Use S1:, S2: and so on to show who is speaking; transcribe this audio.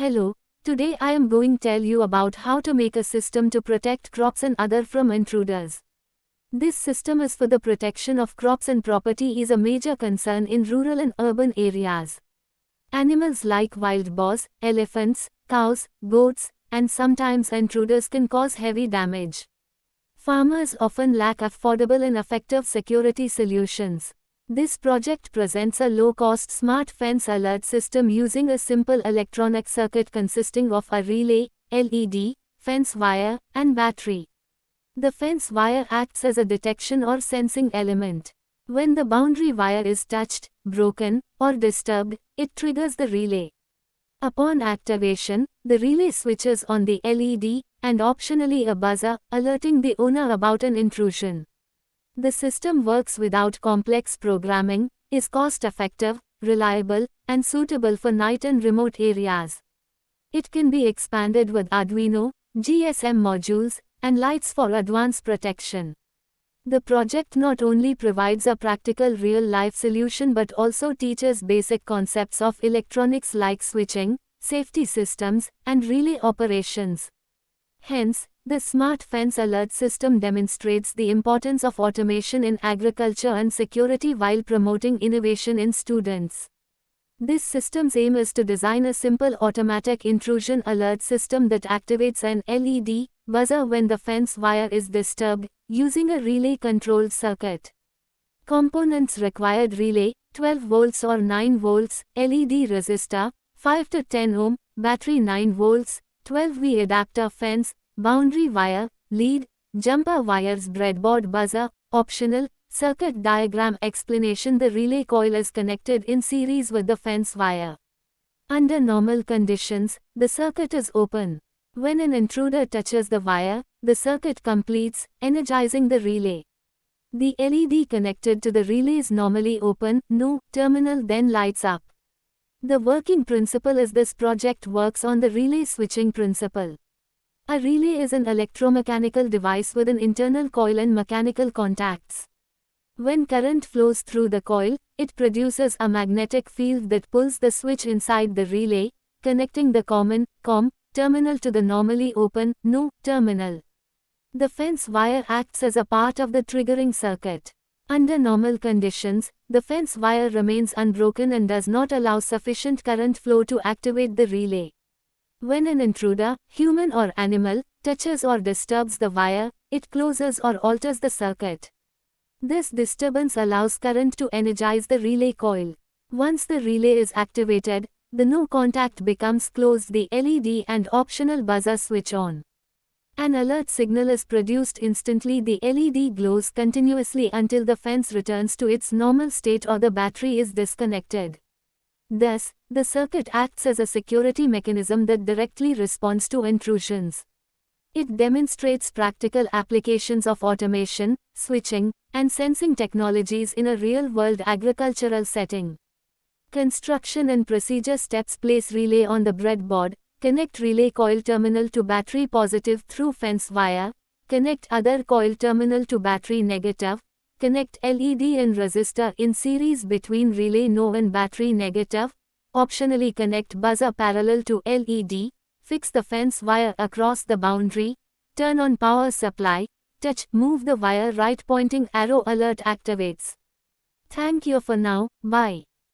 S1: Hello, today I am going to tell you about how to make a system to protect crops and other from intruders. This system is for the protection of crops and property is a major concern in rural and urban areas. Animals like wild boars, elephants, cows, goats, and sometimes intruders can cause heavy damage. Farmers often lack affordable and effective security solutions. This project presents a low-cost smart fence alert system using a simple electronic circuit consisting of a relay, LED, fence wire, and battery. The fence wire acts as a detection or sensing element. When the boundary wire is touched, broken, or disturbed, it triggers the relay. Upon activation, the relay switches on the LED, and optionally a buzzer, alerting the owner about an intrusion. The system works without complex programming, is cost-effective, reliable, and suitable for night and remote areas. It can be expanded with Arduino, GSM modules, and lights for advanced protection. The project not only provides a practical real-life solution but also teaches basic concepts of electronics like switching, safety systems, and relay operations. Hence, the Smart Fence Alert System demonstrates the importance of automation in agriculture and security while promoting innovation in students. This system's aim is to design a simple automatic intrusion alert system that activates an LED buzzer when the fence wire is disturbed, using a relay-controlled circuit. Components required: relay, 12 volts or 9 volts, LED resistor, 5 to 10 ohm, battery 9 volts, 12V adapter, fence, boundary wire, lead, jumper wires, breadboard, buzzer. Optional, circuit diagram explanation: the relay coil is connected in series with the fence wire. Under normal conditions, the circuit is open. When an intruder touches the wire, the circuit completes, energizing the relay. The LED connected to the relay is normally open, no terminal then lights up. The working principle is this project works on the relay switching principle. A relay is an electromechanical device with an internal coil and mechanical contacts. When current flows through the coil, it produces a magnetic field that pulls the switch inside the relay, connecting the common COM terminal to the normally open NO terminal. The fence wire acts as a part of the triggering circuit. Under normal conditions, the fence wire remains unbroken and does not allow sufficient current flow to activate the relay. When an intruder, human or animal, touches or disturbs the wire, it closes or alters the circuit. This disturbance allows current to energize the relay coil. Once the relay is activated, the no contact becomes closed, the LED and optional buzzer switch on. An alert signal is produced instantly. The LED glows continuously until the fence returns to its normal state or the battery is disconnected. Thus, the circuit acts as a security mechanism that directly responds to intrusions. It demonstrates practical applications of automation, switching, and sensing technologies in a real-world agricultural setting. Construction and procedure steps: place relay on the breadboard, connect relay coil terminal to battery positive through fence wire, connect other coil terminal to battery negative, connect LED and resistor in series between relay no and battery negative, optionally connect buzzer parallel to LED, fix the fence wire across the boundary, turn on power supply, touch, move the wire right, pointing arrow, alert activates. Thank you for now, bye.